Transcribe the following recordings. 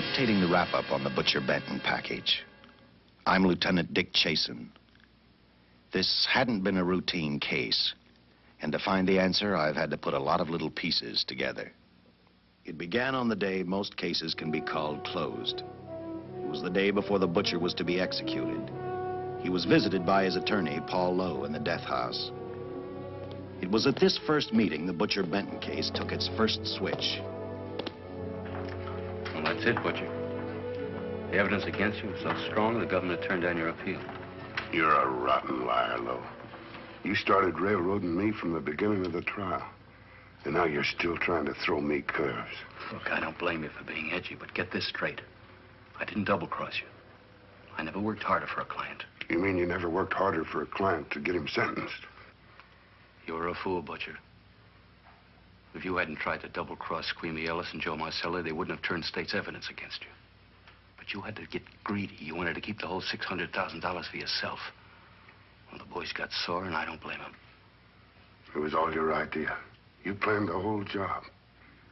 dictating the wrap-up on the Butcher Benton package. I'm Lieutenant Dick Chasen. This hadn't been a routine case, and to find the answer, I've had to put a lot of little pieces together. It began on the day most cases can be called closed. It was the day before the butcher was to be executed. He was visited by his attorney, Paul Lowe, in the death house. It was at this first meeting the Butcher Benton case took its first switch. Well, that's it, Butcher. The evidence against you is so strong, the government turned down your appeal. You're a rotten liar, Lowe. You started railroading me from the beginning of the trial. And now you're still trying to throw me curves. Look, I don't blame you for being edgy, but get this straight. I didn't double-cross you. I never worked harder for a client. You mean you never worked harder for a client to get him sentenced? You were a fool, Butcher. If you hadn't tried to double-cross Squeamy Ellis and Joe Marcelli, they wouldn't have turned state's evidence against you. But you had to get greedy. You wanted to keep the whole $600,000 for yourself. Well, the boys got sore, and I don't blame them. It was all your idea. You planned the whole job.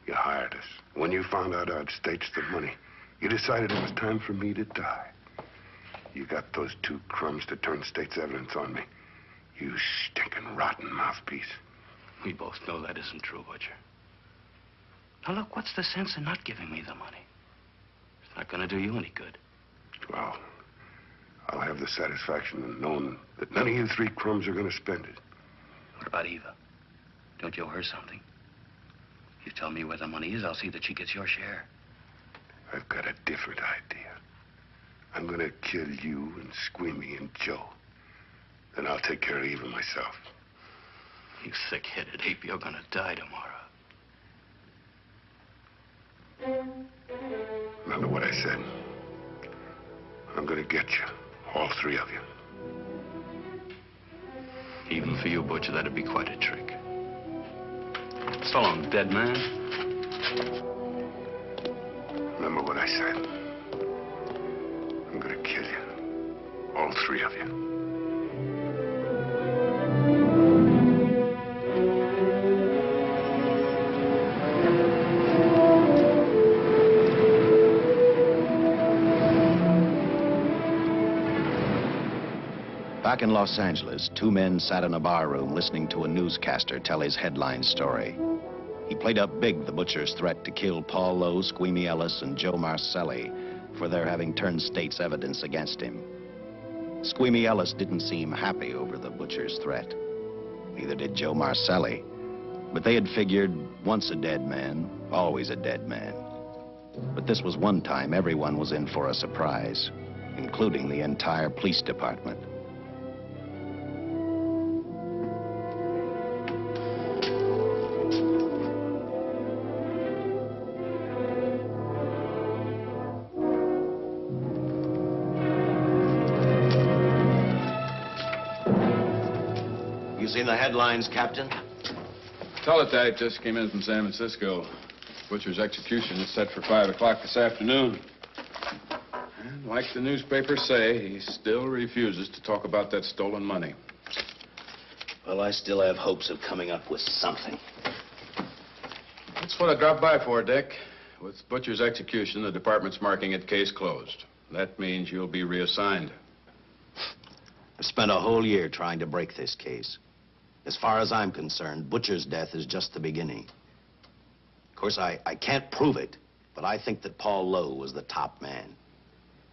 You hired us. When you found out I'd staged the money, you decided it was time for me to die. You got those two crumbs to turn state's evidence on me. You stinking rotten mouthpiece. We both know that isn't true, Butcher. Now, look, what's the sense in not giving me the money? It's not going to do you any good. Well, I'll have the satisfaction of knowing that none of you three crumbs are going to spend it. What about Eva? Don't you owe her something? You tell me where the money is, I'll see that she gets your share. I've got a different idea. I'm going to kill you and Squeamy and Joe. Then I'll take care of Eva myself. You thick-headed ape, you're going to die tomorrow. Remember what I said. I'm going to get you, all three of you. Even for you, Butcher, that'd be quite a trick. So long, dead man. Remember what I said. I'm going to kill you, all three of you. Back in Los Angeles, two men sat in a bar room listening to a newscaster tell his headline story. He played up big the butcher's threat to kill Paul Lowe, Squeamy Ellis, and Joe Marcelli for their having turned state's evidence against him. Squeamy Ellis didn't seem happy over the butcher's threat. Neither did Joe Marcelli. But they had figured, once a dead man, always a dead man. But this was one time everyone was in for a surprise, including the entire police department. Seen the headlines, Captain? Teletype just came in from San Francisco. Butcher's execution is set for 5 o'clock this afternoon. And like the newspapers say, he still refuses to talk about that stolen money. Well, I still have hopes of coming up with something. That's what I dropped by for, Dick. With Butcher's execution, the department's marking it case closed. That means you'll be reassigned. I've spent a whole year trying to break this case. As far as I'm concerned, Butcher's death is just the beginning. Of course, I can't prove it, but I think that Paul Lowe was the top man.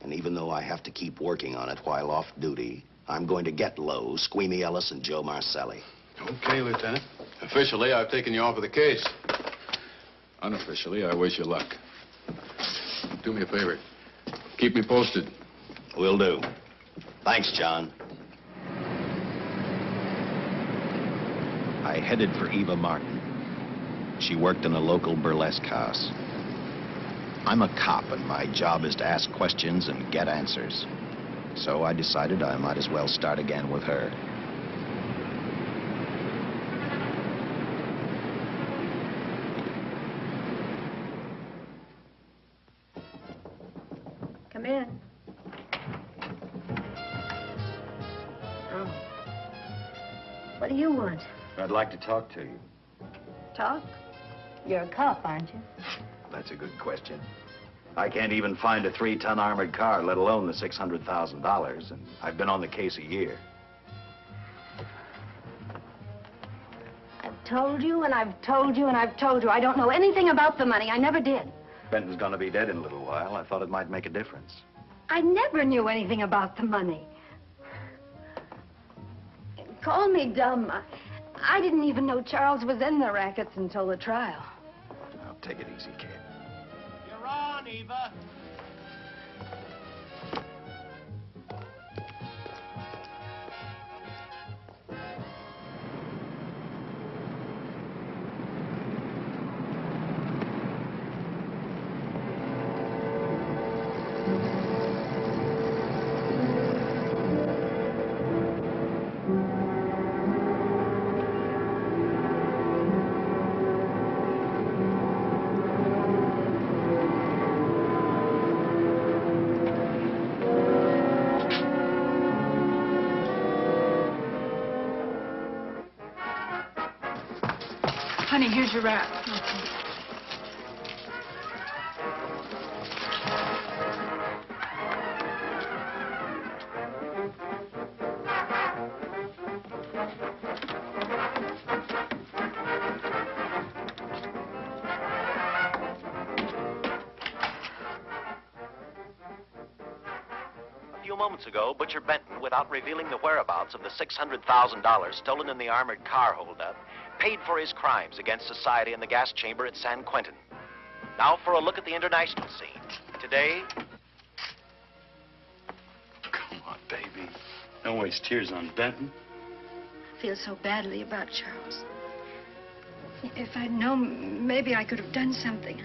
And even though I have to keep working on it while off duty, I'm going to get Lowe, Squeamy Ellis, and Joe Marcelli. Okay, Lieutenant. Officially, I've taken you off of the case. Unofficially, I wish you luck. Do me a favor. Keep me posted. Will do. Thanks, John. I headed for Eva Martin. She worked in a local burlesque house. I'm a cop, and my job is to ask questions and get answers. So I decided I might as well start again with her. Come in. Oh. What do you want? I'd like to talk to you. Talk? You're a cop, aren't you? That's a good question. I can't even find a 3-ton armored car, let alone the $600,000. And I've been on the case a year. I've told you, and I've told you, and I've told you. I don't know anything about the money. I never did. Benton's gonna be dead in a little while. I thought it might make a difference. I never knew anything about the money. Call me dumb. I didn't even know Charles was in the rackets until the trial. Now, take it easy, kid. You're on, Eva. Honey, here's your wrap. A few moments ago, Butcher Benton, without revealing the whereabouts of the $600,000 stolen in the armored car holdup, paid for his crimes against society in the gas chamber at San Quentin. Now for a look at the international scene. Today... Come on, baby. Don't waste tears on Benton. I feel so badly about Charles. If I'd known, maybe I could have done something.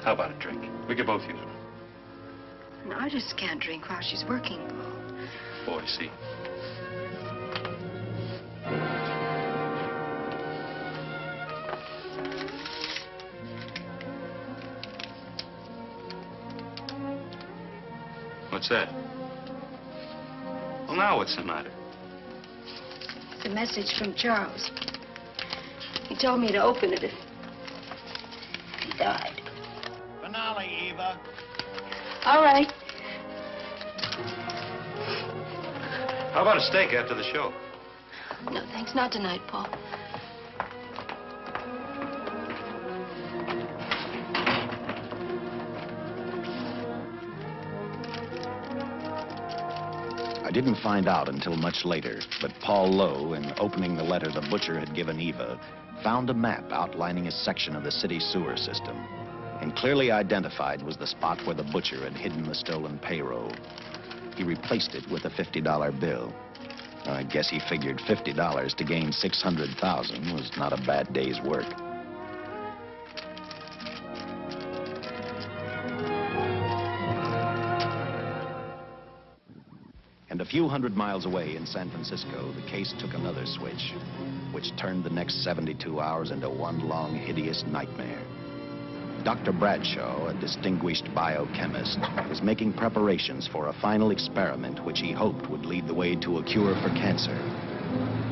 How about a drink? We could both use one. No, I just can't drink while she's working, Paul. Boy, see. What's that? Well, now what's the matter? It's a message from Charles. He told me to open it if he died. Finale, Eva. All right. How about a steak after the show? No, thanks. Not tonight, Paul. I didn't find out until much later, but Paul Lowe, in opening the letter the butcher had given Eva, found a map outlining a section of the city sewer system. And clearly identified was the spot where the butcher had hidden the stolen payroll. He replaced it with a $50 bill. I guess he figured $50 to gain $600,000 was not a bad day's work. And a few hundred miles away in San Francisco, the case took another switch, which turned the next 72 hours into one long, hideous nightmare. Dr. Bradshaw, a distinguished biochemist, was making preparations for a final experiment which he hoped would lead the way to a cure for cancer.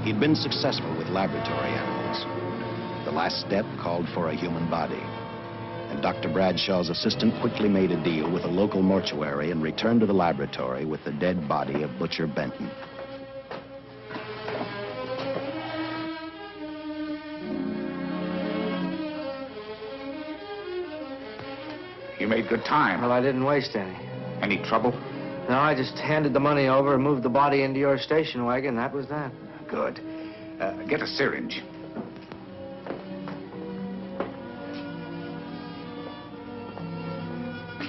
He'd been successful with laboratory animals. The last step called for a human body. And Dr. Bradshaw's assistant quickly made a deal with a local mortuary and returned to the laboratory with the dead body of Butcher Benton. You made good time. Well, I didn't waste any. Any trouble? No, I just handed the money over and moved the body into your station wagon. That was that. Good. Get a syringe.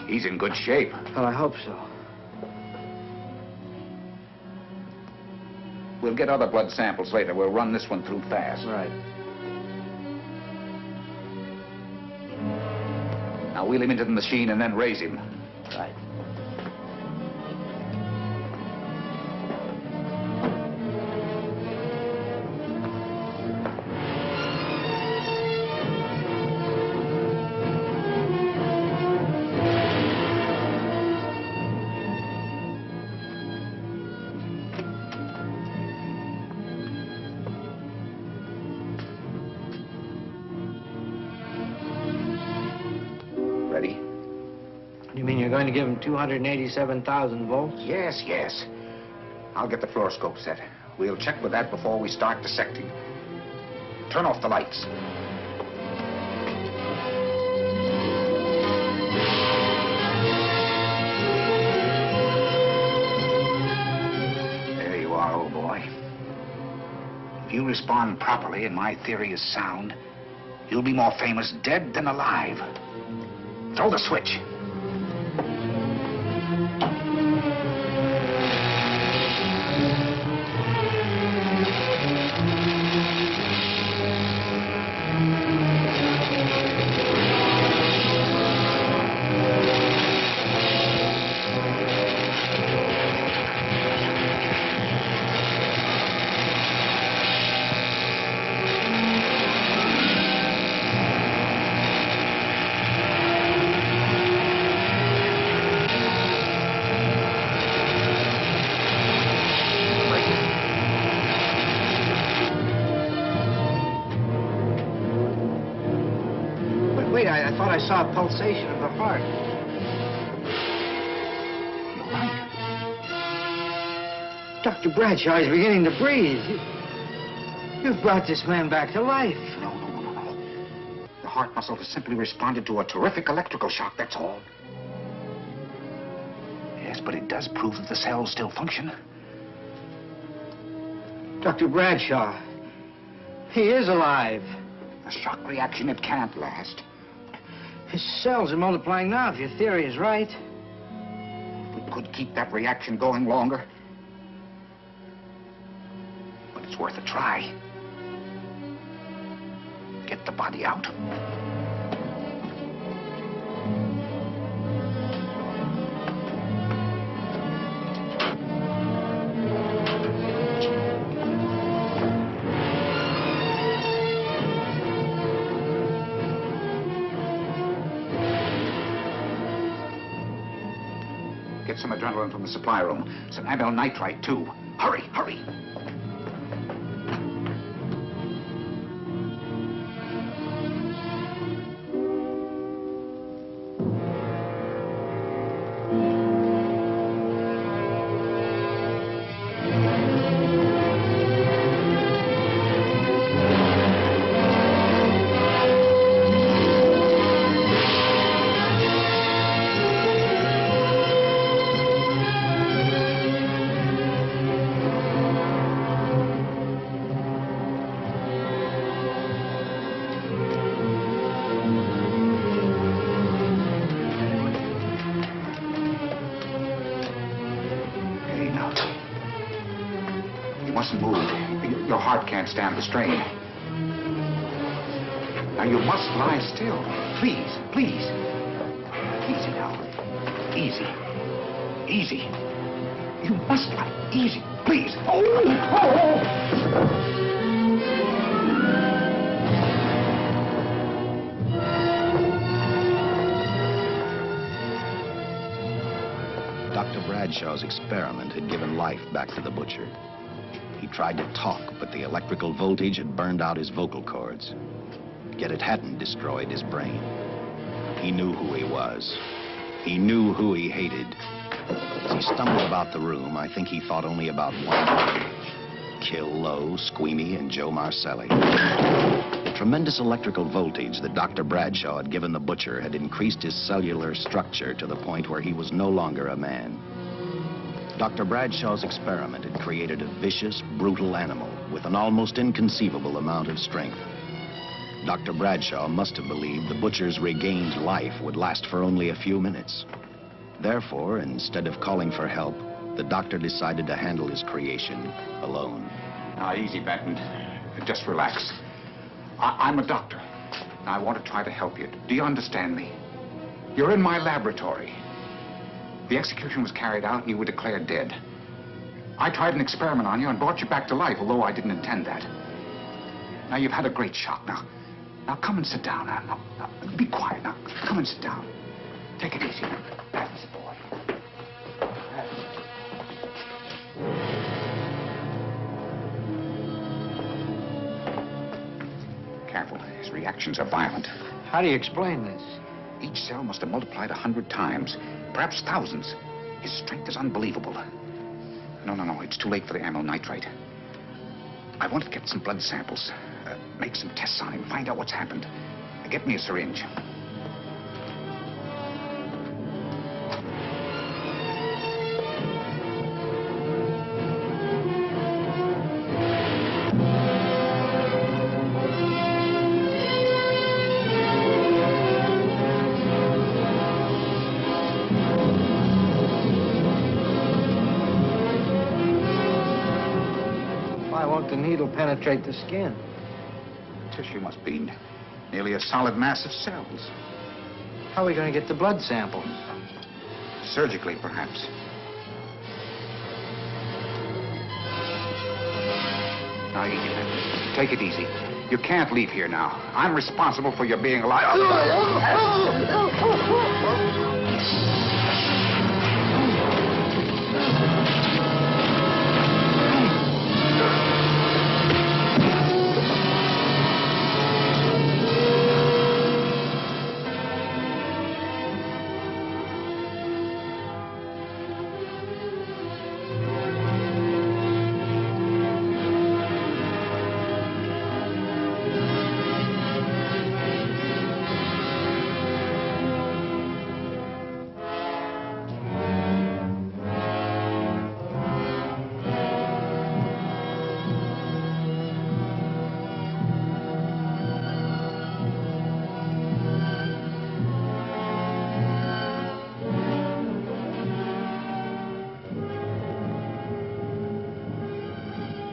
He's in good shape. Well, I hope so. We'll get other blood samples later. We'll run this one through fast. Right. Now wheel him into the machine and then raise him. Right. Ready? You You mean you're going to give him 287,000 volts? Yes, yes. I'll get the fluoroscope set. We'll check with that before we start dissecting. Turn off the lights. There you are, old boy. If you respond properly and my theory is sound, you'll be more famous dead than alive. Throw the switch. Wait, I thought I saw a pulsation of the heart. You're right. Dr. Bradshaw is beginning to breathe. You've brought this man back to life. No. The heart muscle has simply responded to a terrific electrical shock, that's all. Yes, but it does prove that the cells still function. Dr. Bradshaw, he is alive. A shock reaction, it can't last. His cells are multiplying now, if your theory is right. We could keep that reaction going longer. But it's worth a try. Get the body out. Get some adrenaline from the supply room. Some amyl nitrite, too. Hurry, hurry. Your heart can't stand the strain. Now, you must lie still. Please, please. Easy now. Easy. Easy. You must lie. Easy. Please. Dr. Bradshaw's experiment had given life back to the butcher. He tried to talk, but the electrical voltage had burned out his vocal cords. Yet it hadn't destroyed his brain. He knew who he was. He knew who he hated. As he stumbled about the room, I think he thought only about one thing: kill Lowe, Squeamy, and Joe Marcelli. The tremendous electrical voltage that Dr. Bradshaw had given the butcher had increased his cellular structure to the point where he was no longer a man. Dr. Bradshaw's experiment had created a vicious, brutal animal with an almost inconceivable amount of strength. Dr. Bradshaw must have believed the butcher's regained life would last for only a few minutes. Therefore, instead of calling for help, the doctor decided to handle his creation alone. Now, easy, Benton. Just relax. I'm a doctor. I want to try to help you. Do you understand me? You're in my laboratory. The execution was carried out and you were declared dead. I tried an experiment on you and brought you back to life, although I didn't intend that. Now, you've had a great shock. Now come and sit down. Now, be quiet. Now, come and sit down. Take it easy. That's the boy. Careful. His reactions are violent. How do you explain this? Each cell must have multiplied 100 times. perhaps thousands. His strength is unbelievable. No, it's too late for the amyl nitrite. I want to get some blood samples, make some tests on him, find out what's happened. Get me a syringe. Why won't the needle penetrate the skin? The tissue must be nearly a solid mass of cells. How are we going to get the blood sample? Surgically, perhaps. Now, take it easy. You can't leave here now. I'm responsible for your being alive.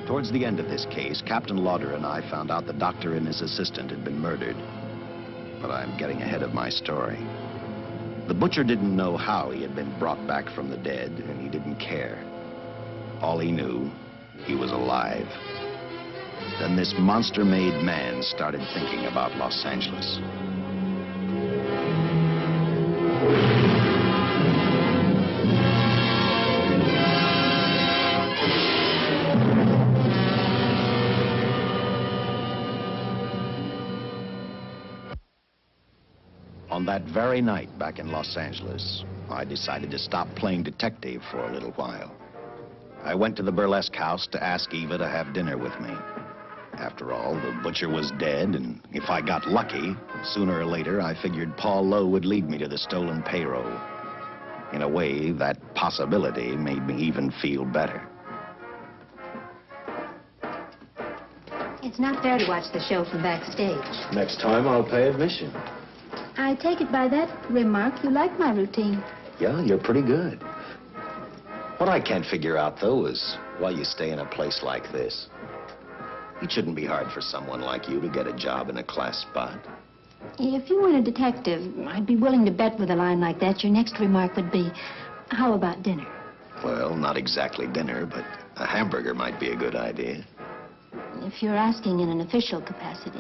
Towards the end of this case, Captain Lauder and I found out the doctor and his assistant had been murdered. But I'm getting ahead of my story. The butcher didn't know how he had been brought back from the dead, and he didn't care. All he knew, he was alive. Then this monster-made man started thinking about Los Angeles. On that very night back in Los Angeles, I decided to stop playing detective for a little while. I went to the burlesque house to ask Eva to have dinner with me. After all, the butcher was dead, and if I got lucky, sooner or later, I figured Paul Lowe would lead me to the stolen payroll. In a way, that possibility made me even feel better. It's not fair to watch the show from backstage. Next time, I'll pay admission. I take it by that remark you like my routine. Yeah, you're pretty good. What I can't figure out, though, is why you stay in a place like this. It shouldn't be hard for someone like you to get a job in a class spot. If you weren't a detective, I'd be willing to bet with a line like that your next remark would be, how about dinner? Well, not exactly dinner, but a hamburger might be a good idea. If you're asking in an official capacity,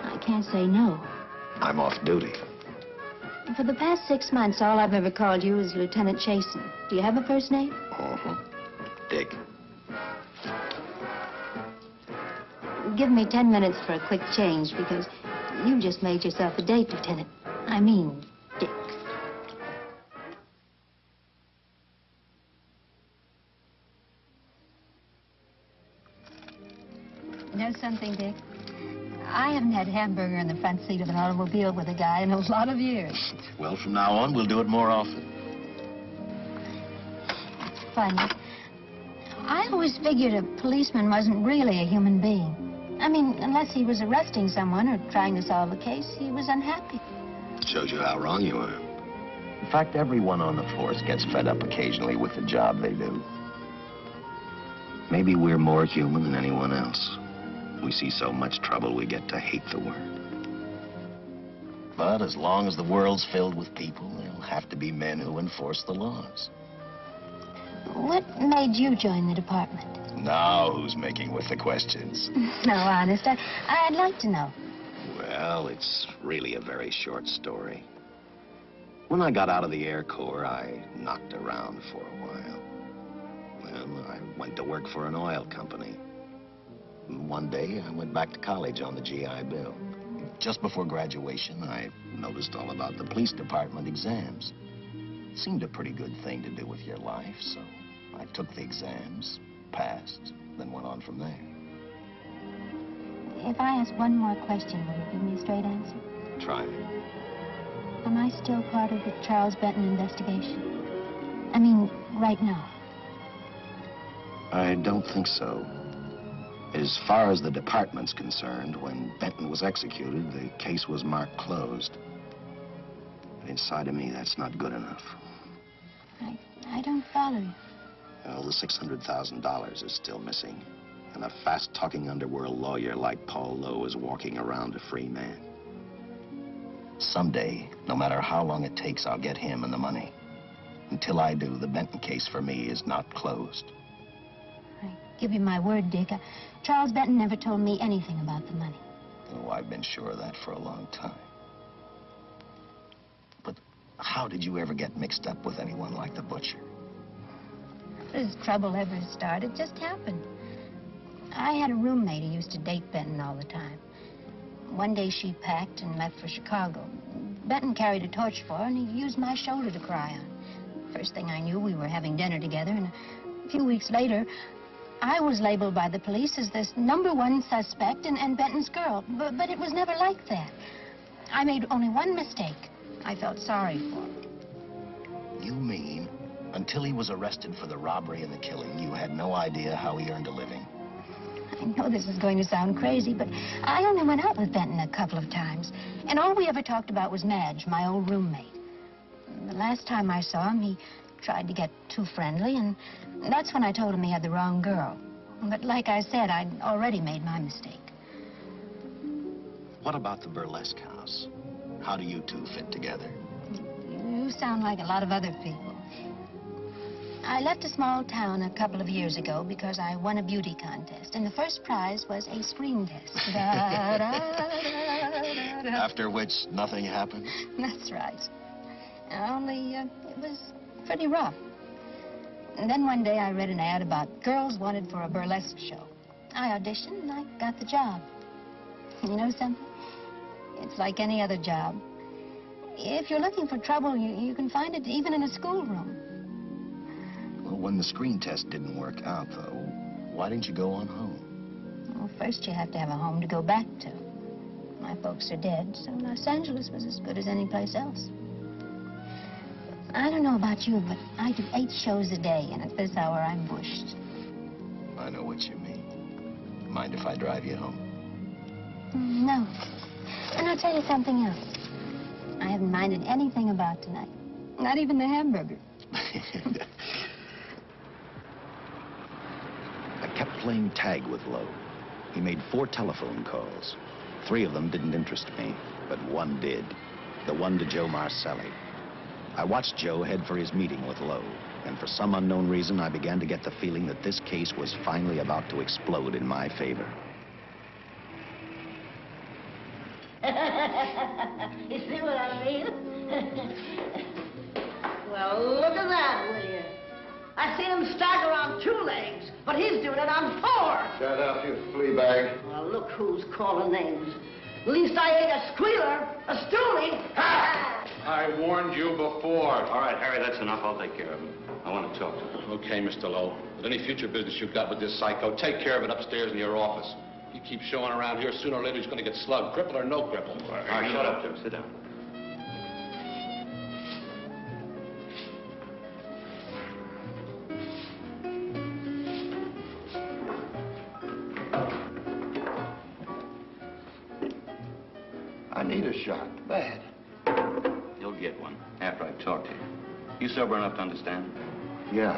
I can't say no. I'm off duty. For the past 6 months, all I've ever called you is Lieutenant Chasen. Do you have a first name? Dick. Give me 10 minutes for a quick change, because you just made yourself a date, Lieutenant. I mean, Dick. You know something, Dick? I haven't had hamburger in the front seat of an automobile with a guy in a lot of years. Well, from now on, we'll do it more often. It's funny. I always figured a policeman wasn't really a human being. I mean, unless he was arresting someone or trying to solve a case, he was unhappy. Shows you how wrong you are. In fact, everyone on the force gets fed up occasionally with the job they do. Maybe we're more human than anyone else. We see so much trouble, we get to hate the word. But as long as the world's filled with people, there'll have to be men who enforce the laws. What made you join the department? Now who's making with the questions? No, honest, I'd like to know. Well, it's really a very short story. When I got out of the Air Corps, I knocked around for a while. Well, I went to work for an oil company. One day, I went back to college on the GI Bill. Just before graduation, I noticed all about the police department exams. Seemed a pretty good thing to do with your life, so I took the exams, passed, then went on from there. If I ask one more question, will you give me a straight answer? Try me. Am I still part of the Charles Benton investigation? I mean, right now. I don't think so. As far as the department's concerned, when Benton was executed, the case was marked closed. But inside of me, that's not good enough. I don't follow you. Well, the $600,000 is still missing. And a fast-talking underworld lawyer like Paul Lowe is walking around a free man. Someday, no matter how long it takes, I'll get him and the money. Until I do, the Benton case for me is not closed. I give you my word, Dick. Charles Benton never told me anything about the money. Oh, I've been sure of that for a long time. But how did you ever get mixed up with anyone like the butcher? This trouble ever started just happened. I had a roommate who used to date Benton all the time. One day she packed and left for Chicago. Benton carried a torch for her, and he used my shoulder to cry on. First thing I knew, we were having dinner together, and a few weeks later, I was labeled by the police as this #1 suspect and Benton's girl. But it was never like that. I made only one mistake. I felt sorry for him. You mean, until he was arrested for the robbery and the killing, you had no idea how he earned a living? I know this is going to sound crazy, but I only went out with Benton a couple of times. And all we ever talked about was Madge, my old roommate. The last time I saw him, he tried to get too friendly, and that's when I told him he had the wrong girl. But like I said, I'd already made my mistake. What about the burlesque house? How do you two fit together? You sound like a lot of other people. I left a small town a couple of years ago because I won a beauty contest, and the first prize was a screen test. Da, da, da, da, da. After which, nothing happened? That's right. Only, it was pretty rough. And then one day I read an ad about girls wanted for a burlesque show. I auditioned and I got the job. You know something? It's like any other job. If you're looking for trouble, you can find it even in a schoolroom. Well, when the screen test didn't work out, though, why didn't you go on home? Well, first you have to have a home to go back to. My folks are dead, so Los Angeles was as good as any place else. I don't know about you, but I do 8 shows a day, and at this hour, I'm bushed. I know what you mean. Mind if I drive you home? No. And I'll tell you something else. I haven't minded anything about tonight. Not even the hamburger. I kept playing tag with Lowe. He made 4 telephone calls. 3 of them didn't interest me, but one did. The one to Joe Marcelli. I watched Joe head for his meeting with Lowe, and for some unknown reason, I began to get the feeling that this case was finally about to explode in my favor. You see what I mean? Well, look at that, will you? I seen him stagger on 2 legs, but he's doing it on 4. Shut up, you flea bag. Well, look who's calling names. At least I ain't a squealer, a stoolie. I warned you before. All right, Harry, that's enough. I'll take care of him. I want to talk to him. Okay, Mr. Lowe. But any future business you've got with this psycho, take care of it upstairs in your office. He keeps showing around here, sooner or later he's going to get slugged, cripple or no cripple. All right, shut up, Jim. Sit down. I need a shot, bad. You'll get one after I've talked to you. You sober enough to understand? Yeah,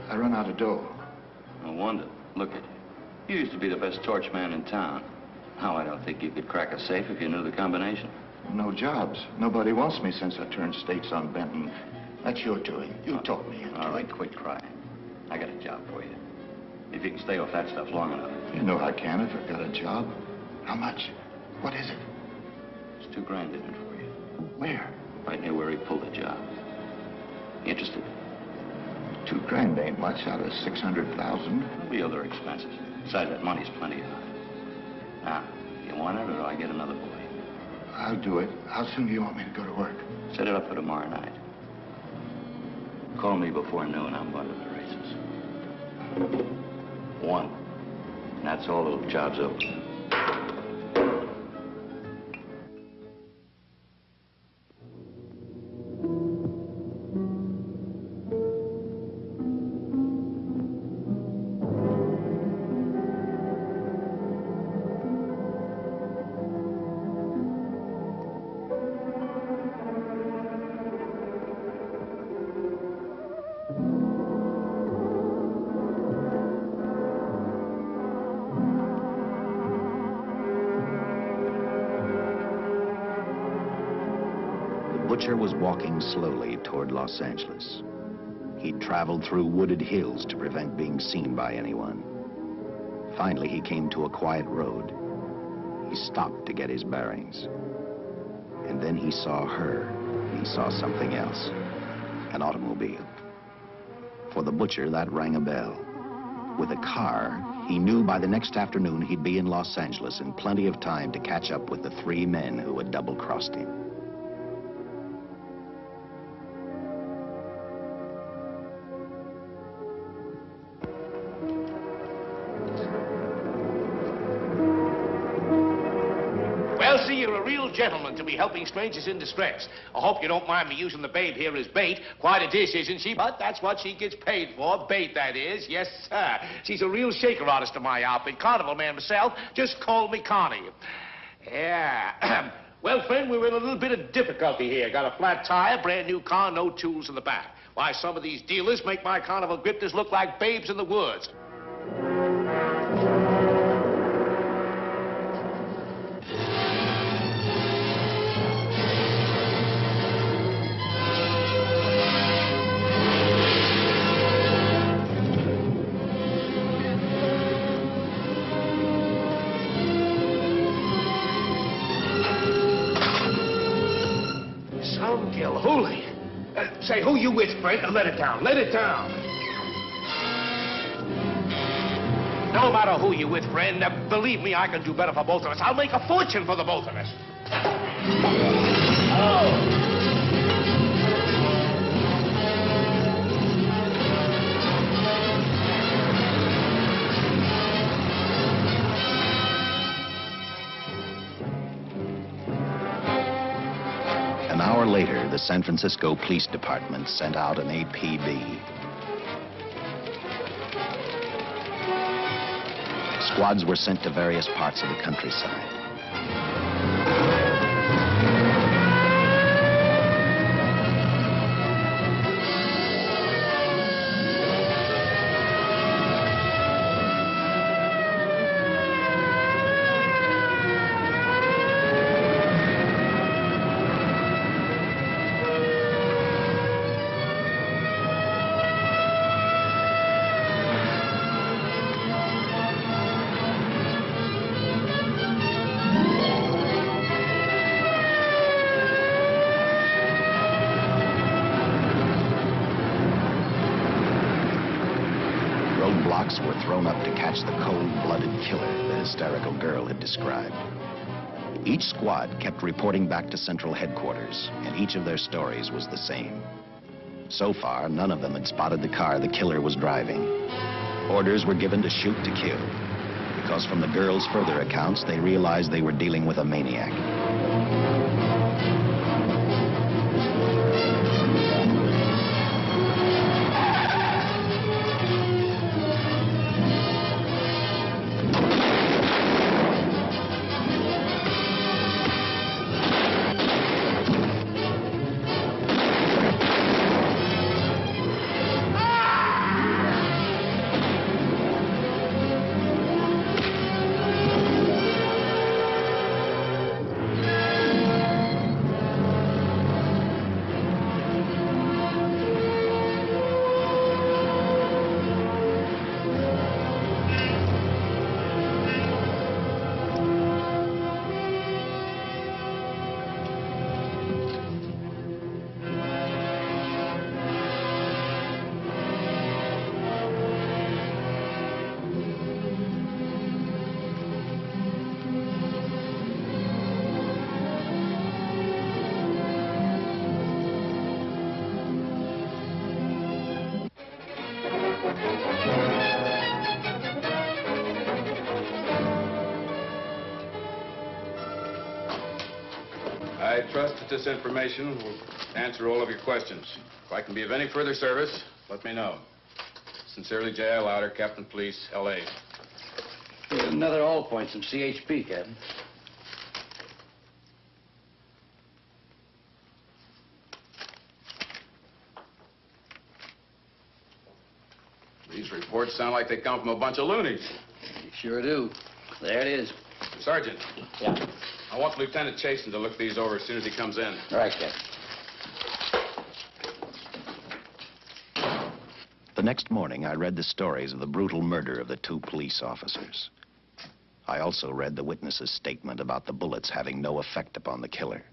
I run out of dough. No wonder. Look at you. You used to be the best torch man in town. Now, I don't think you could crack a safe if you knew the combination. No jobs. Nobody wants me since I turned states on Benton. That's your doing. You taught me. All right, quit crying. I got a job for you. If you can stay off that stuff long enough. You know I can if I've got a job. How much? What is it? There's $2 grand in it for you. Where? Right near where he pulled the job. Interested? $2 grand ain't much out of 600,000. There'll be other expenses. Besides, that money's plenty of it. Now, you want it, or do I get another boy? I'll do it. How soon do you want me to go to work? Set it up for tomorrow night. Call me before noon. I'm going to the races. 1. And that's all. The job's over. The butcher was walking slowly toward Los Angeles. He'd traveled through wooded hills to prevent being seen by anyone. Finally, he came to a quiet road. He stopped to get his bearings. And then he saw her. He saw something else. An automobile. For the butcher, that rang a bell. With a car, he knew by the next afternoon he'd be in Los Angeles in plenty of time to catch up with the 3 men who had double-crossed him. Well, see, you're a real gentleman to be helping strangers in distress. I hope you don't mind me using the babe here as bait. Quite a dish, isn't she? But that's what she gets paid for. Bait, that is. Yes, sir. She's a real shaker artist of my outfit. Carnival man myself. Just call me Connie. Yeah. Well, friend, we're in a little bit of difficulty here. Got a flat tire, brand new car, no tools in the back. Why, some of these dealers make my carnival grifters look like babes in the woods. Holy. Say, who you with, Fred? Let it down. Let it down. No matter who you with, friend, believe me, I can do better for both of us. I'll make a fortune for the both of us. Oh! An hour later, the San Francisco Police Department sent out an APB. Squads were sent to various parts of the countryside. Roadblocks were thrown up to catch the cold-blooded killer the hysterical girl had described. Each squad kept reporting back to Central Headquarters, and each of their stories was the same. So far, none of them had spotted the car the killer was driving. Orders were given to shoot to kill, because from the girls' further accounts, they realized they were dealing with a maniac. I trust that this information will answer all of your questions. If I can be of any further service, let me know. Sincerely, J.I. Louder, Captain Police, L.A. Here's another all points from CHP, Captain. These reports sound like they come from a bunch of loonies. You sure do. There it is. Sergeant. Yeah. I want Lieutenant Chasen to look these over as soon as he comes in. All right, Captain. The next morning, I read the stories of the brutal murder of the 2 police officers. I also read the witness's statement about the bullets having no effect upon the killer.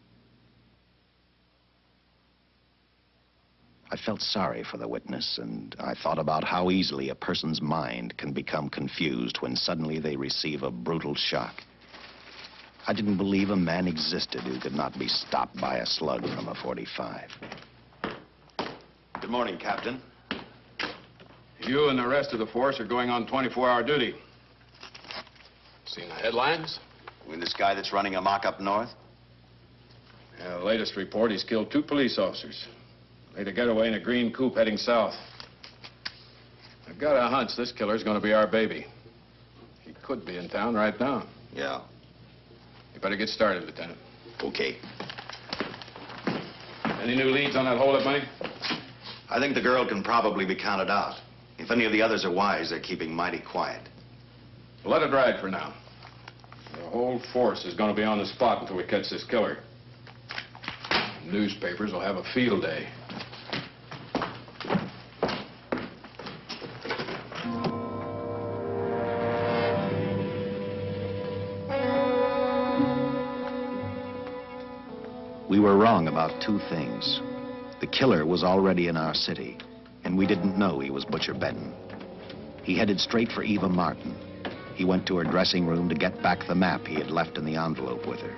I felt sorry for the witness, and I thought about how easily a person's mind can become confused when suddenly they receive a brutal shock. I didn't believe a man existed who could not be stopped by a slug from a .45. Good morning, Captain. You and the rest of the force are going on 24-hour duty. Seen the headlines? You mean this guy that's running amok up north? Yeah, the latest report, he's killed 2 police officers. Made a getaway in a green coupe heading south. I've got a hunch this killer's gonna be our baby. He could be in town right now. Yeah. You better get started, Lieutenant. Okay. Any new leads on that hold-up money? I think the girl can probably be counted out. If any of the others are wise, they're keeping mighty quiet. Well, let it ride for now. The whole force is gonna be on the spot until we catch this killer. Newspapers will have a field day. We were wrong about 2 things. The killer was already in our city, and we didn't know he was Butcher Benton. He headed straight for Eva Martin. He went to her dressing room to get back the map he had left in the envelope with her.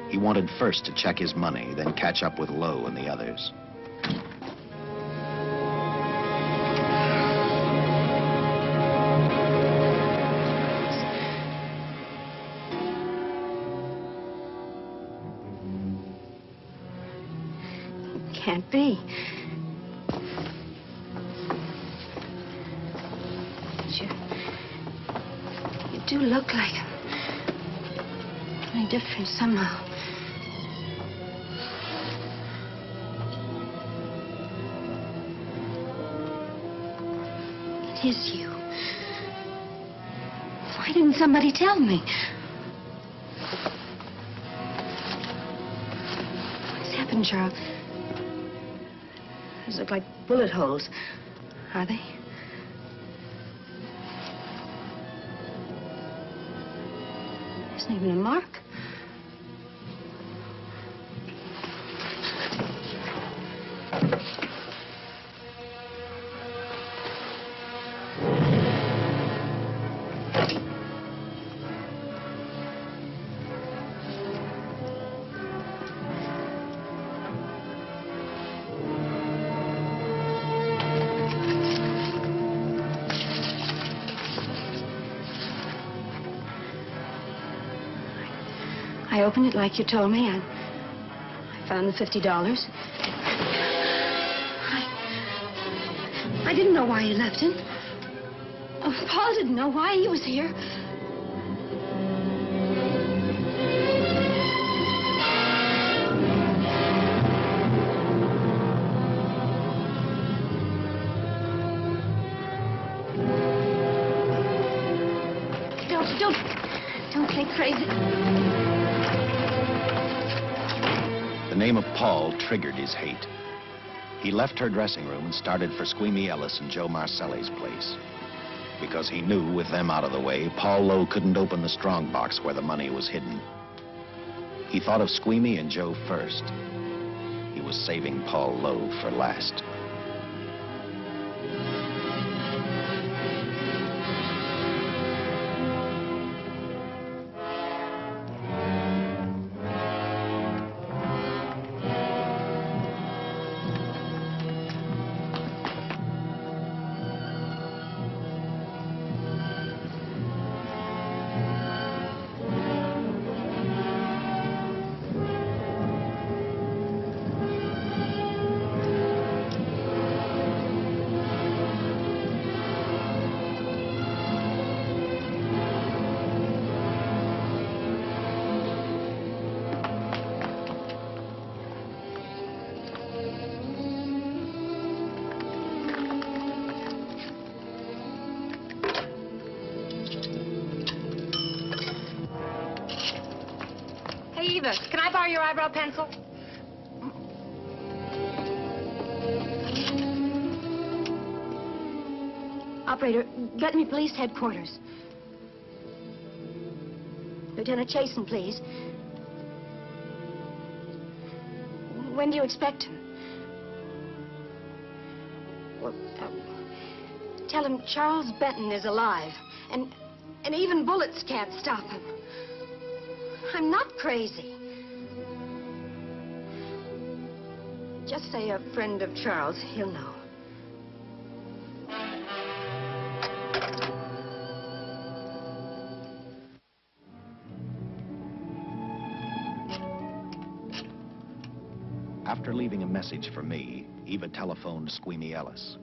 He wanted first to check his money, then catch up with Lowe and the others. Can't be. You do look like him. Only different somehow. It is you. Why didn't somebody tell me? What's happened, Charles? Those look like bullet holes. Are they? There isn't even a mark. I opened it like you told me. I found the $50. I didn't know why you left him. Oh, Paul didn't know why he was here. Don't get crazy. The name of Paul triggered his hate. He left her dressing room and started for Squeamy Ellis and Joe Marcelli's place. Because he knew, with them out of the way, Paul Lowe couldn't open the strong box where the money was hidden. He thought of Squeamy and Joe first. He was saving Paul Lowe for last. Hey, Eva, can I borrow your eyebrow pencil? Operator, get me police headquarters. Lieutenant Chasen, please. When do you expect him? Well, tell him Charles Benton is alive, and even bullets can't stop him. I'm not crazy. Just say a friend of Charles. He'll know. After leaving a message for me, Eva telephoned Squeamy Ellis.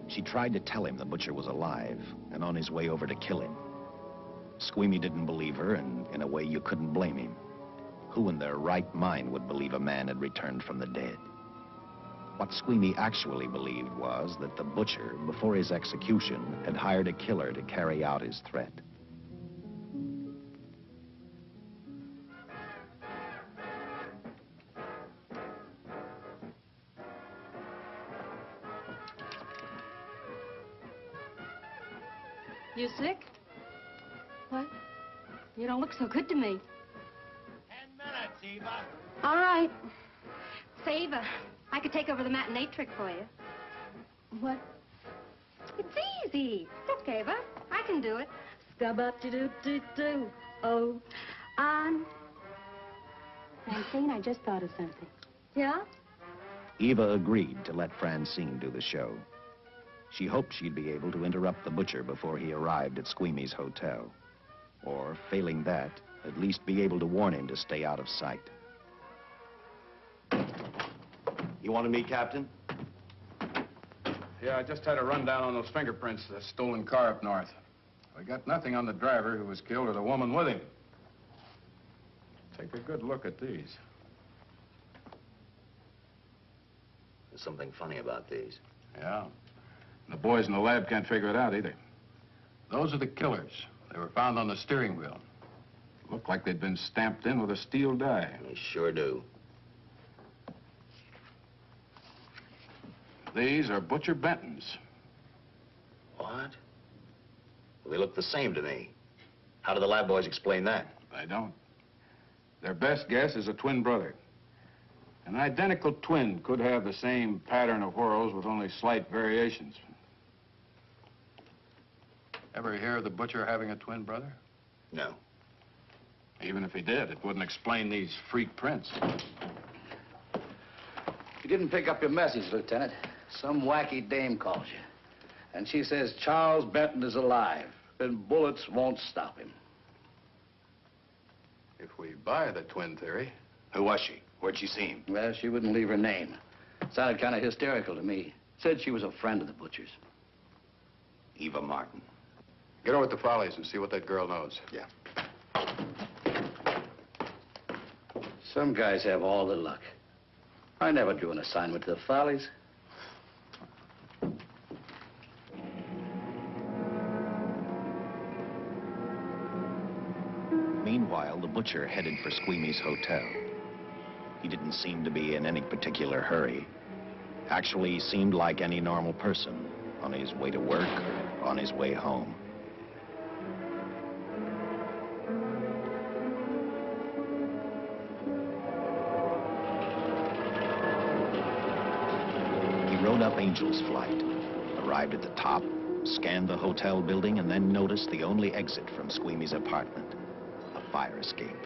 She tried to tell him the butcher was alive and on his way over to kill him. Squeamy didn't believe her, and in a way you couldn't blame him. Who in their right mind would believe a man had returned from the dead? What Squeamy actually believed was that the butcher, before his execution, had hired a killer to carry out his threat. You sick? What? You don't look so good to me. 10 minutes, Eva. All right. Say, Eva, I could take over the matinee trick for you. What? It's easy. Look, Eva, I can do it. Scub-up-de-doo-doo-doo. Oh, I'm... Francine, I just thought of something. Yeah? Eva agreed to let Francine do the show. She hoped she'd be able to interrupt the butcher before he arrived at Squeamy's hotel. Or, failing that, at least be able to warn him to stay out of sight. You wanted me, Captain? Yeah, I just had a rundown on those fingerprints of the stolen car up north. We got nothing on the driver who was killed or the woman with him. Take a good look at these. There's something funny about these. Yeah. The boys in the lab can't figure it out either. Those are the killers. They were found on the steering wheel. Looked like they'd been stamped in with a steel die. They sure do. These are Butcher Benton's. What? Well, they look the same to me. How do the lab boys explain that? They don't. Their best guess is a twin brother. An identical twin could have the same pattern of whorls with only slight variations. Ever hear of the butcher having a twin brother? No. Even if he did, it wouldn't explain these freak prints. You didn't pick up your message, Lieutenant. Some wacky dame calls you. And she says Charles Benton is alive, and bullets won't stop him. If we buy the twin theory... Who was she? Where'd she see him? Well, she wouldn't leave her name. Sounded kind of hysterical to me. Said she was a friend of the butcher's. Eva Martin. Get over at the Follies and see what that girl knows. Yeah. Some guys have all the luck. I never drew an assignment to the Follies. Meanwhile, the butcher headed for Squeamy's hotel. He didn't seem to be in any particular hurry. Actually, he seemed like any normal person, on his way to work or on his way home. He rode up Angel's Flight, arrived at the top, scanned the hotel building, and then noticed the only exit from Squeamy's apartment, a fire escape.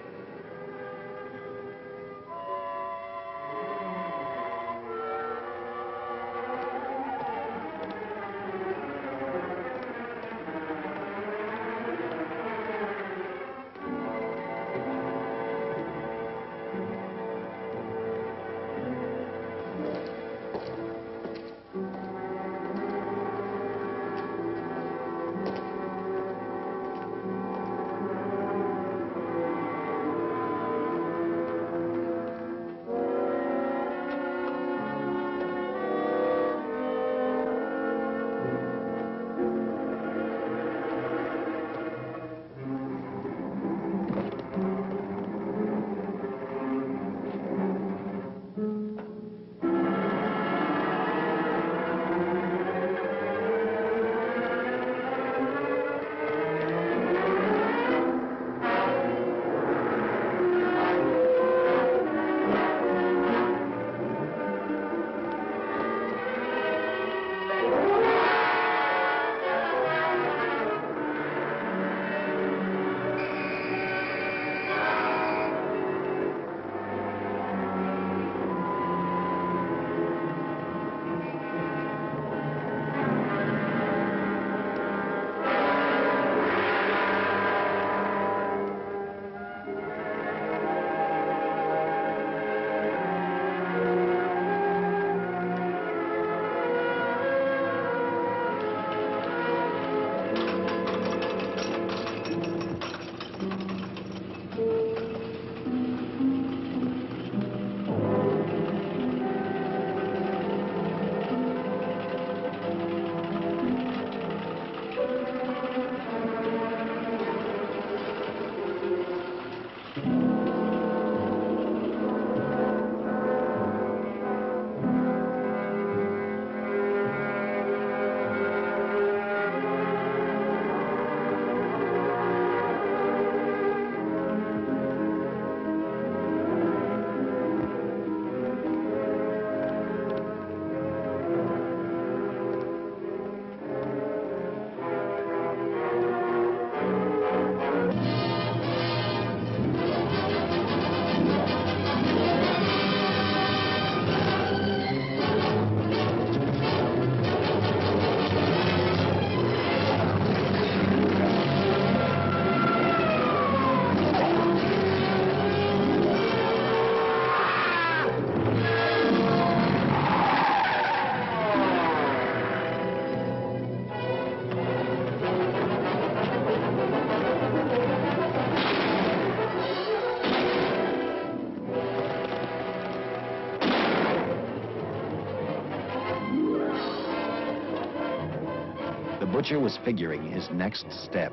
butcher was figuring his next step.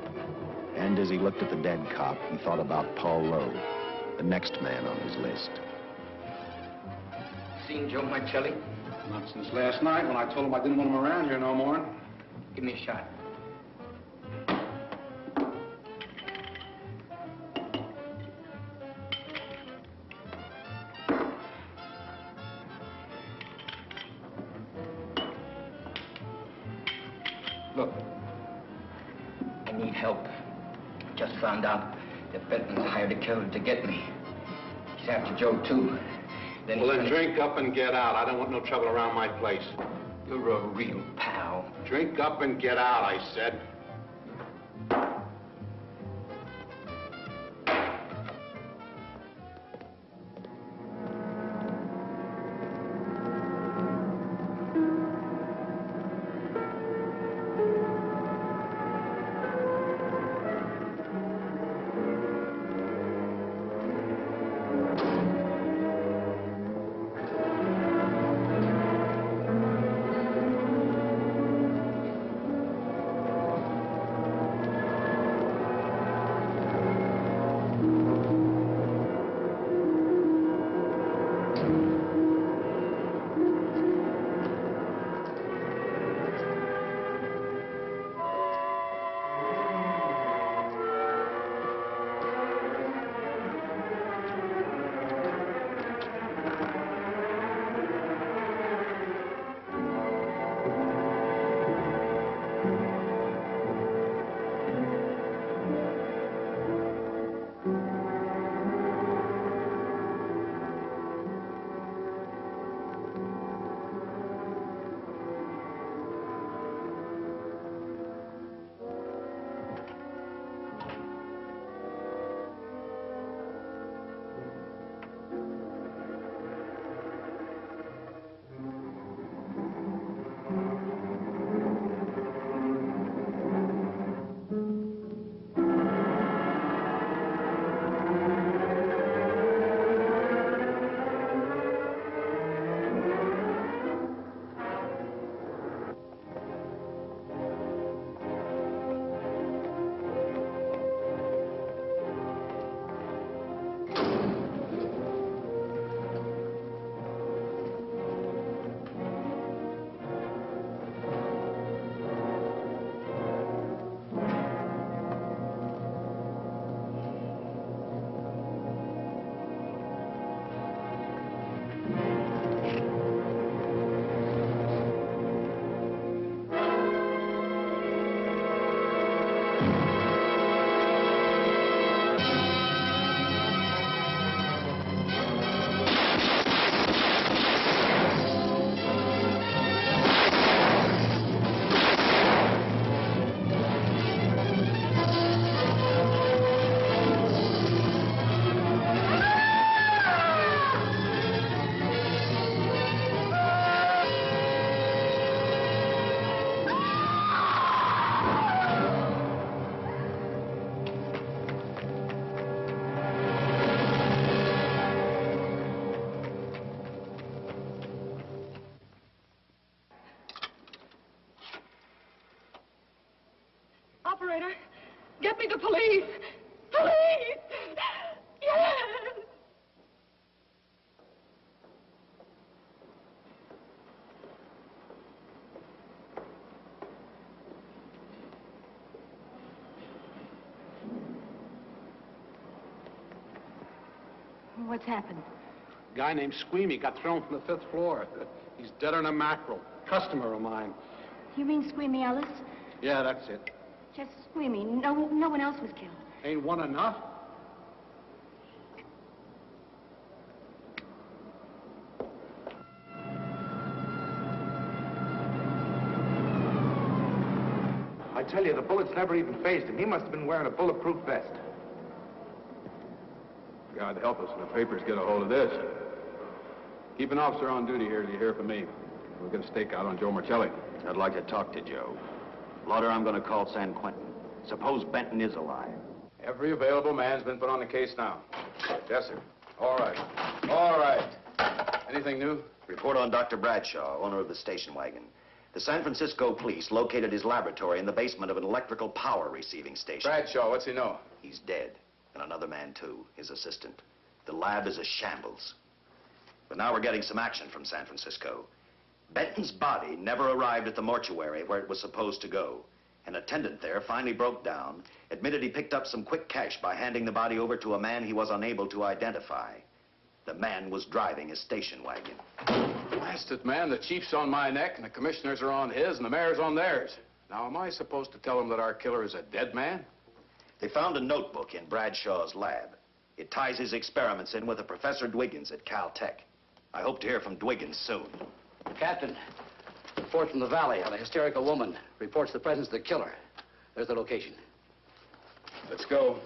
And as he looked at the dead cop, he thought about Paul Lowe, the next man on his list. Seen Joe Marcelli? Not since last night when I told him I didn't want him around here no more. Give me a shot. Look, I need help. Just found out that Benton's hired a killer to get me. He's after Joe, too. Well, then drink up and get out. I don't want no trouble around my place. You're a real pal. Drink up and get out, I said. Operator, get me the police. Police! Yes! What's happened? A guy named Squeamy got thrown from the 5th floor. He's dead on a mackerel. Customer of mine. You mean Squeamy Ellis? Yeah, that's it. Just Squeamy. No one else was killed. Ain't one enough? I tell you, the bullets never even phased him. He must have been wearing a bulletproof vest. God help us when the papers get a hold of this. Keep an officer on duty here till you hear from me. We'll get a stakeout on Joe Marcelli. I'd like to talk to Joe. Lauder, I'm going to call San Quentin. Suppose Benton is alive. Every available man's been put on the case now. Yes, sir. All right. All right. Anything new? Report on Dr. Bradshaw, owner of the station wagon. The San Francisco police located his laboratory in the basement of an electrical power receiving station. Bradshaw, what's he know? He's dead. And another man, too, his assistant. The lab is a shambles. But now we're getting some action from San Francisco. Benton's body never arrived at the mortuary where it was supposed to go. An attendant there finally broke down, admitted he picked up some quick cash by handing the body over to a man he was unable to identify. The man was driving his station wagon. Blasted man, the chief's on my neck, and the commissioners are on his, and the mayor's on theirs. Now, am I supposed to tell them that our killer is a dead man? They found a notebook in Bradshaw's lab. It ties his experiments in with a Professor Dwiggins at Caltech. I hope to hear from Dwiggins soon. Captain, report from the valley on a hysterical woman. Reports the presence of the killer. There's the location. Let's go.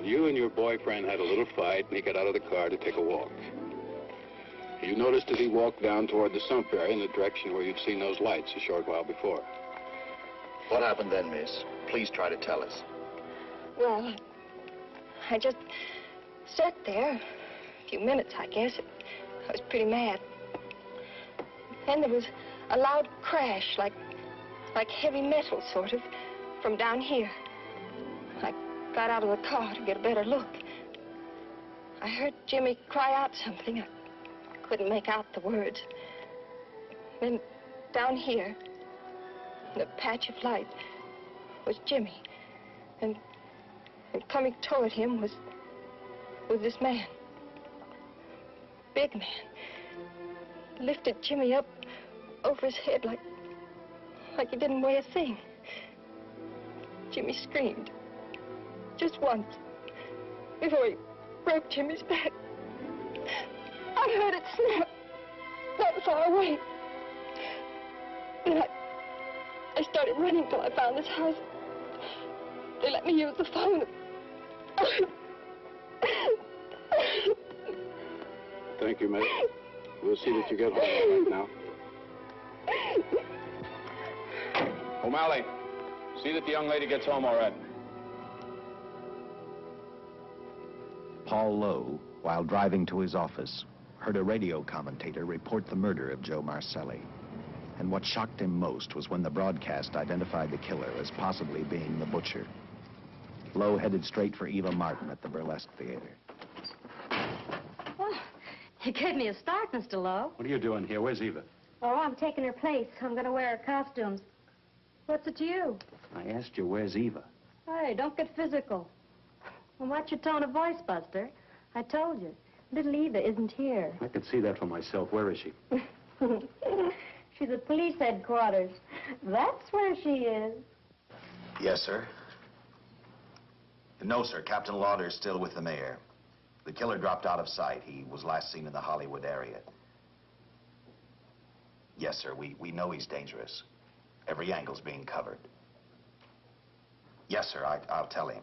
You and your boyfriend had a little fight, and he got out of the car to take a walk. You noticed as he walked down toward the sump area in the direction where you'd seen those lights a short while before. What happened then, miss? Please try to tell us. Well, I just sat there a few minutes, I guess. I was pretty mad. Then there was a loud crash, like heavy metal, sort of, from down here. I got out of the car to get a better look. I heard Jimmy cry out something. I couldn't make out the words. Then down here, in a patch of light, was Jimmy. And coming toward him was this man. Big man. Lifted Jimmy up over his head like he didn't weigh a thing. Jimmy screamed. Just once, before he broke Jimmy's back. I heard it snap, not far away. Then I started running till I found this house. They let me use the phone. Thank you, miss. We'll see that you get home right now. O'Malley, see that the young lady gets home all right. Paul Lowe, while driving to his office, heard a radio commentator report the murder of Joe Marcelli. And what shocked him most was when the broadcast identified the killer as possibly being the butcher. Lowe headed straight for Eva Martin at the Burlesque Theater. Oh, you gave me a start, Mr. Lowe. What are you doing here? Where's Eva? Oh, I'm taking her place. I'm going to wear her costumes. What's it to you? I asked you, where's Eva? Hey, don't get physical. Well, watch your tone of voice, Buster. I told you. Little Eva isn't here. I could see that for myself. Where is she? She's at police headquarters. That's where she is. Yes, sir. No, sir. Captain Lauder's still with the mayor. The killer dropped out of sight. He was last seen in the Hollywood area. Yes, sir. We know he's dangerous. Every angle's being covered. Yes, sir. I'll tell him.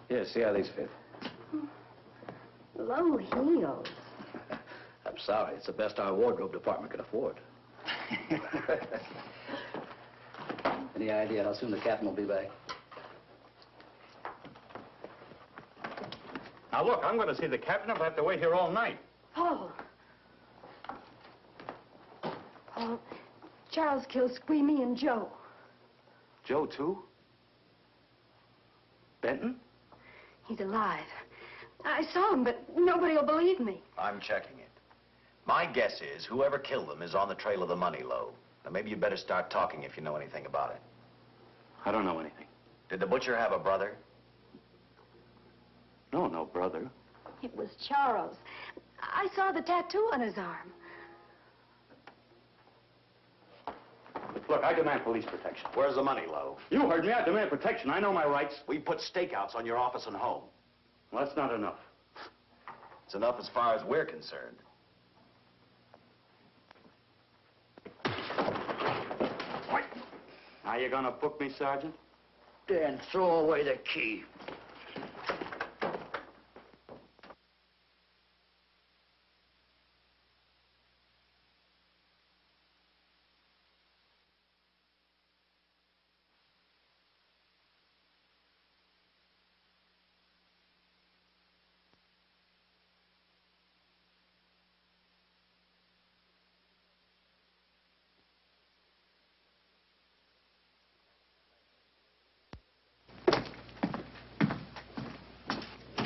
Here, see how these fit. Low heels. I'm sorry. It's the best our wardrobe department can afford. Any idea how soon the captain will be back? Now, look, I'm going to see the captain. I'll have to wait here all night. Paul. Paul, Charles killed Squeamy and Joe. Joe, too? Benton? He's alive. I saw him, but nobody will believe me. I'm checking it. My guess is whoever killed them is on the trail of the money, Lowe. Now, maybe you better start talking if you know anything about it. I don't know anything. Did the butcher have a brother? No, no brother. It was Charles. I saw the tattoo on his arm. Look, I demand police protection. Where's the money, Lowe? You heard me. I demand protection. I know my rights. We put stakeouts on your office and home. Well, that's not enough. It's enough as far as we're concerned. Now you gonna book me, Sergeant? Then throw away the key.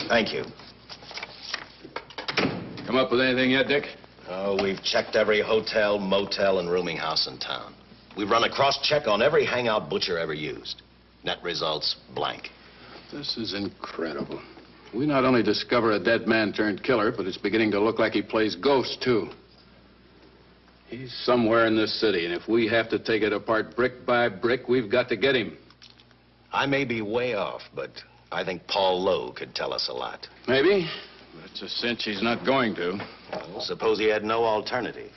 Thank you. Come up with anything yet, Dick? Oh, we've checked every hotel, motel, and rooming house in town. We've run a cross-check on every hangout Butcher ever used. Net results, blank. This is incredible. We not only discover a dead man turned killer, but it's beginning to look like he plays ghost, too. He's somewhere in this city, and if we have to take it apart brick by brick, we've got to get him. I may be way off, but I think Paul Lowe could tell us a lot. Maybe. But it's a cinch he's not going to. Well, suppose he had no alternative.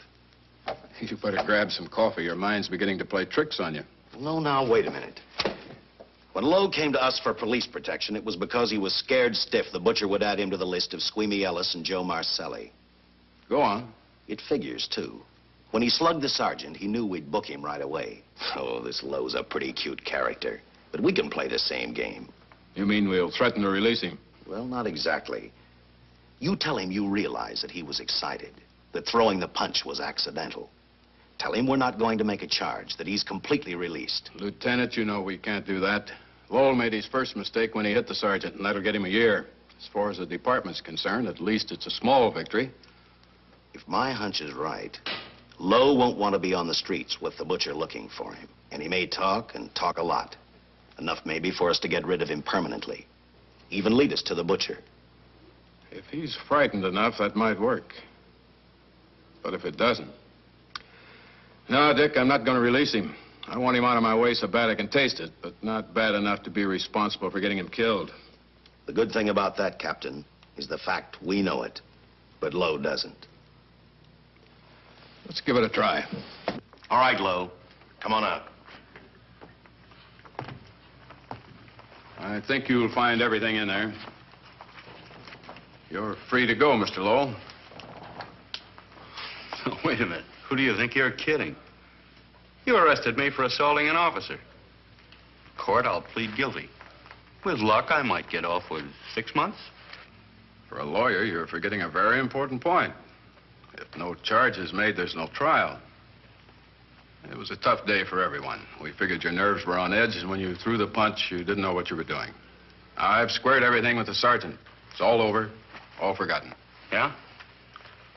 You better grab some coffee. Your mind's beginning to play tricks on you. No, now, wait a minute. When Lowe came to us for police protection, it was because he was scared stiff the Butcher would add him to the list of Squeamy Ellis and Joe Marcelli. Go on. It figures, too. When he slugged the sergeant, he knew we'd book him right away. Oh, this Lowe's a pretty cute character. But we can play the same game. You mean we'll threaten to release him? Well, not exactly. You tell him you realize that he was excited, that throwing the punch was accidental. Tell him we're not going to make a charge, that he's completely released. Lieutenant, you know we can't do that. Lowell made his first mistake when he hit the sergeant, and that'll get him a year. As far as the department's concerned, at least it's a small victory. If my hunch is right, Lowe won't want to be on the streets with the Butcher looking for him. And he may talk, and talk a lot. Enough maybe for us to get rid of him permanently. Even lead us to the Butcher. If he's frightened enough, that might work. But if it doesn't... No, Dick, I'm not going to release him. I want him out of my way so bad I can taste it, but not bad enough to be responsible for getting him killed. The good thing about that, Captain, is the fact we know it, but Lowe doesn't. Let's give it a try. All right, Lowe. Come on out. I think you'll find everything in there. You're free to go, Mr. Lowell. Wait a minute. Who do you think you're kidding? You arrested me for assaulting an officer. Court, I'll plead guilty. With luck, I might get off with 6 months. For a lawyer, you're forgetting a very important point. If no charge is made, there's no trial. It was a tough day for everyone. We figured your nerves were on edge, and when you threw the punch, you didn't know what you were doing. I've squared everything with the sergeant. It's all over, all forgotten. Yeah?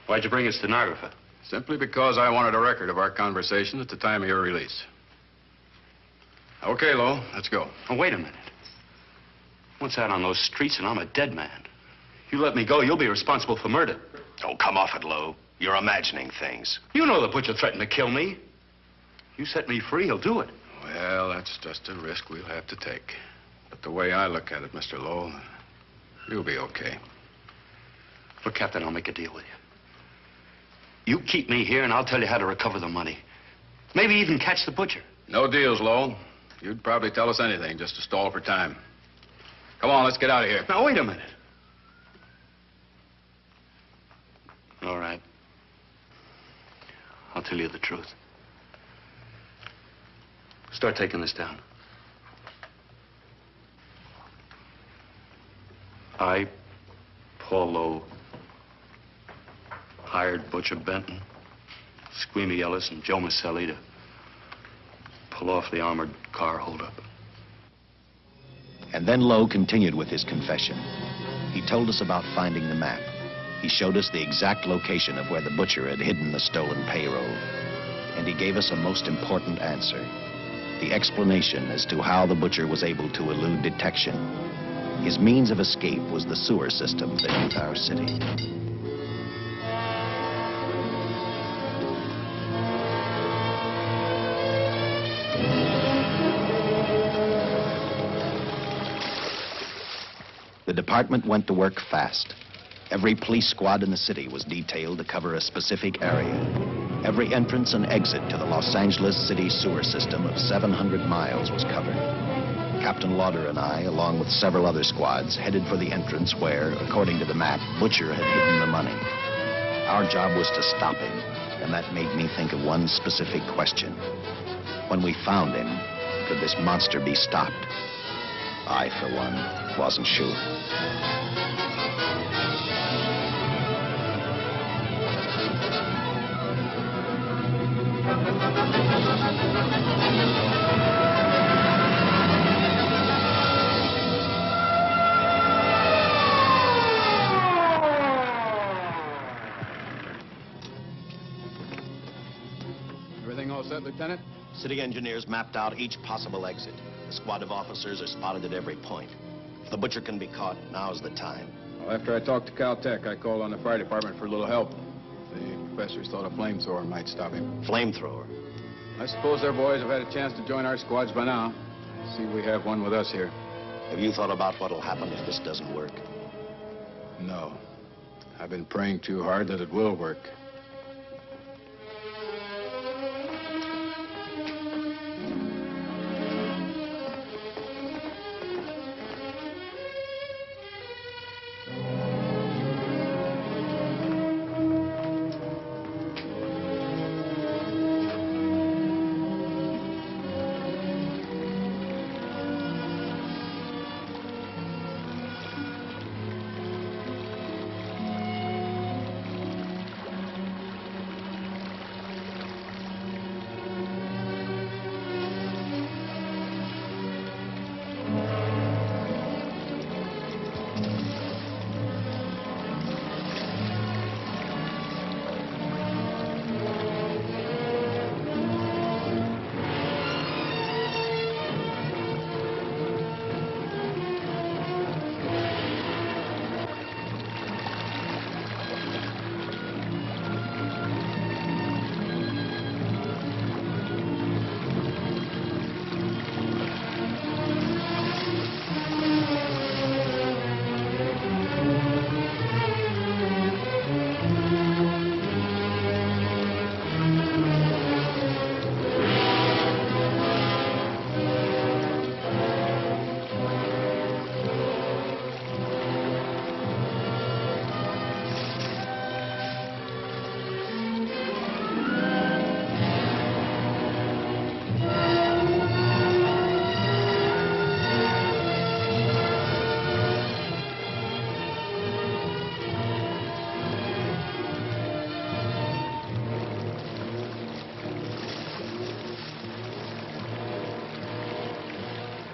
Why'd you bring a stenographer? Simply because I wanted a record of our conversation at the time of your release. Okay, Lowell, let's go. Oh, wait a minute. Once out on those streets and I'm a dead man. You let me go, you'll be responsible for murder. Oh, come off it, Lowe. You're imagining things. You know the Butcher threatened to kill me. You set me free, he'll do it. Well, that's just a risk we'll have to take. But the way I look at it, Mr. Lowell, you'll be okay. Look, Captain, I'll make a deal with you. You keep me here, and I'll tell you how to recover the money. Maybe even catch the Butcher. No deals, Lowell. You'd probably tell us anything just to stall for time. Come on, let's get out of here. Now, wait a minute. All right. I'll tell you the truth. Start taking this down. I, Paul Lowe, hired Butcher Benton, Squeamy Ellis, and Joe Marcelli to pull off the armored Carr holdup. And then Lowe continued with his confession. He told us about finding the map. He showed us the exact location of where the Butcher had hidden the stolen payroll. And he gave us a most important answer. The explanation as to how the Butcher was able to elude detection. His means of escape was the sewer system beneath our city. The The department went to work fast. Every police squad in the city was detailed to cover a specific area. Every entrance and exit to the Los Angeles city sewer system of 700 miles was covered. Captain Lauder and I, along with several other squads, headed for the entrance where, according to the map, Butcher had hidden the money. Our job was to stop him, and that made me think of one specific question. When we found him, could this monster be stopped? I, for one, wasn't sure. Everything all set, Lieutenant? City engineers mapped out each possible exit. A squad of officers are spotted at every point. If the Butcher can be caught, now's the time. Well, after I talked to Caltech, I called on the fire department for a little help. The professors thought a flamethrower might stop him. Flamethrower? I suppose their boys have had a chance to join our squads by now. See, we have one with us here. Have you thought about what'll happen if this doesn't work? No. I've been praying too hard that it will work.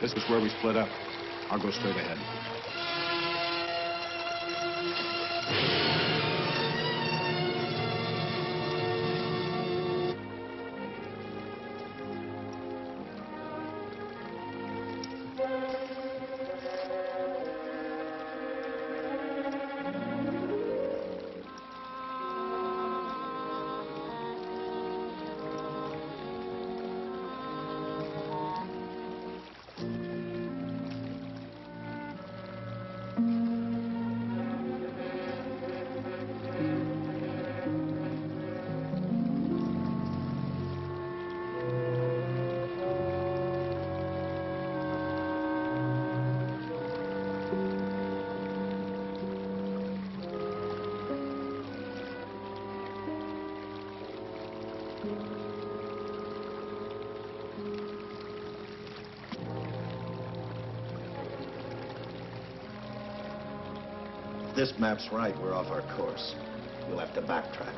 This is where we split up. I'll go straight ahead. This map's right, we're off our course. We'll have to backtrack.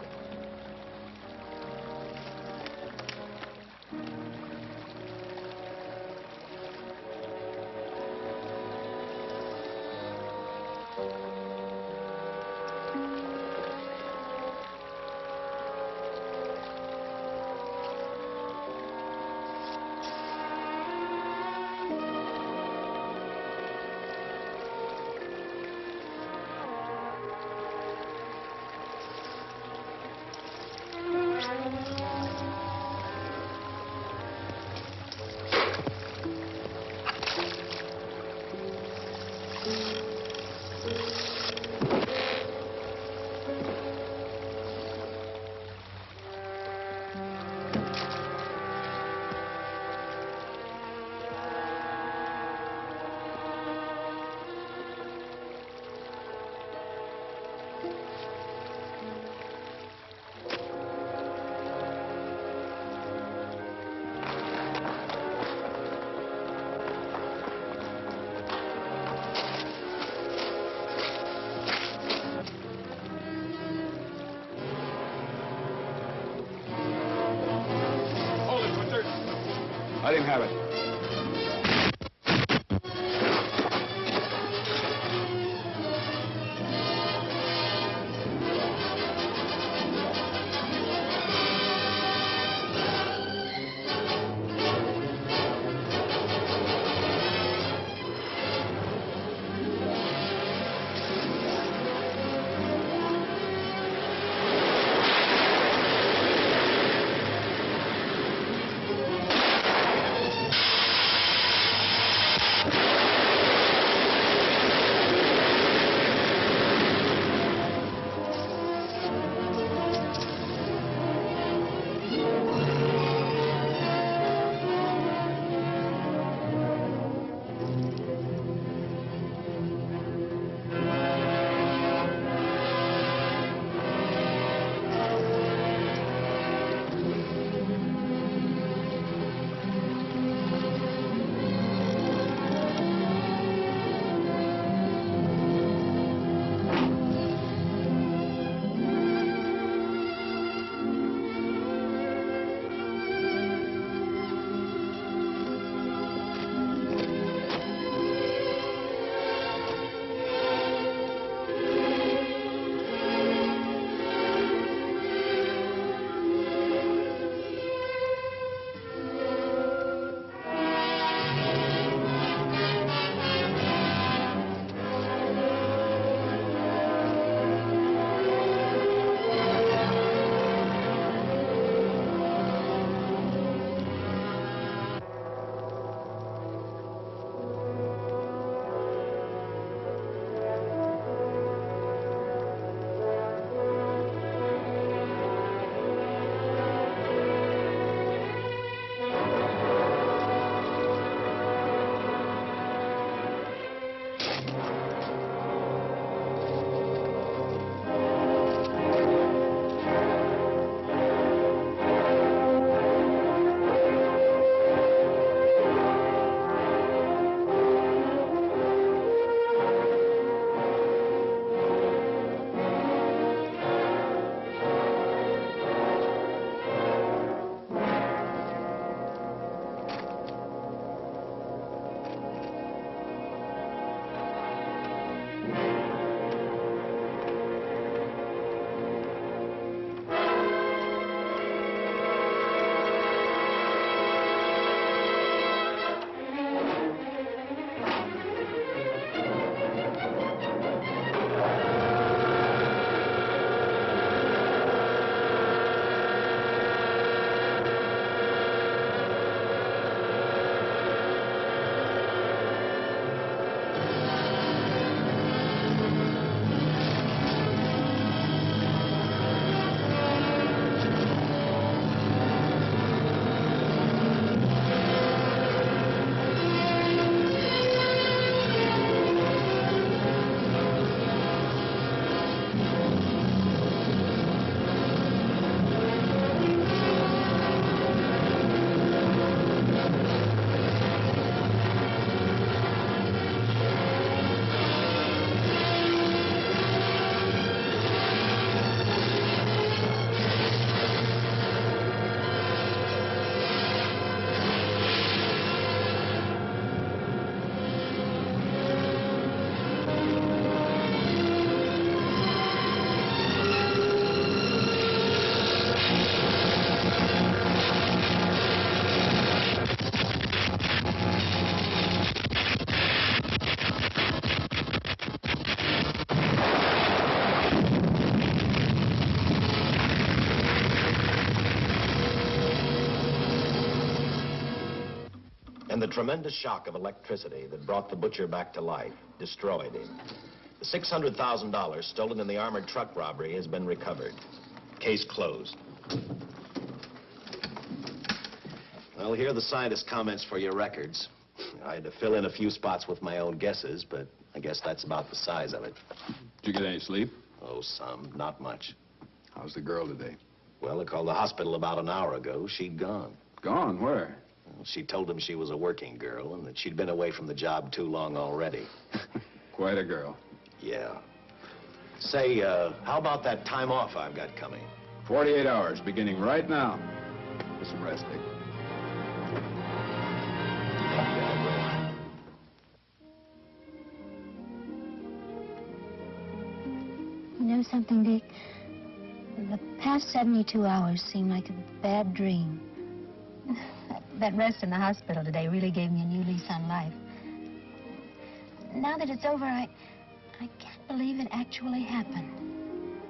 And the tremendous shock of electricity that brought the butcher back to life destroyed him. The $600,000 stolen in the armored truck robbery has been recovered. Case closed. Well, here are the scientist's comments for your records. I had to fill in a few spots with my own guesses, but I guess that's about the size of it. Did you get any sleep? Oh, some. Not much. How's the girl today? Well, I called the hospital about an hour ago. She'd gone. Gone? Where? Well, she told him she was a working girl and that she'd been away from the job too long already. Quite a girl. Yeah. Say, how about that time off I've got coming? 48 hours, beginning right now. With some resting. know something, Dick? The past 72 hours seem like a bad dream. That rest in the hospital today really gave me a new lease on life. Now that it's over, I can't believe it actually happened.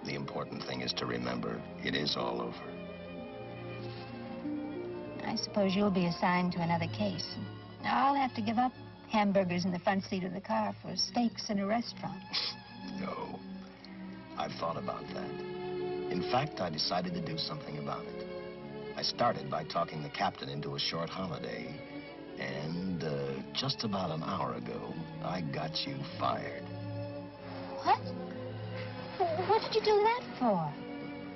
The important thing is to remember it is all over. I suppose you'll be assigned to another case. I'll have to give up hamburgers in the front seat of the car for steaks in a restaurant. No. I've thought about that. In fact, I decided to do something about it. I started by talking the captain into a short holiday, and just about an hour ago, I got you fired. What? What did you do that for?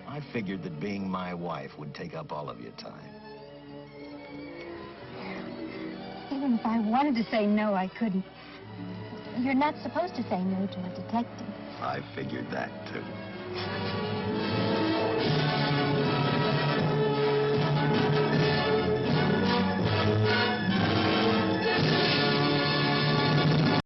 I figured that being my wife would take up all of your time. Even if I wanted to say no, I couldn't. You're not supposed to say no to a detective. I figured that, too.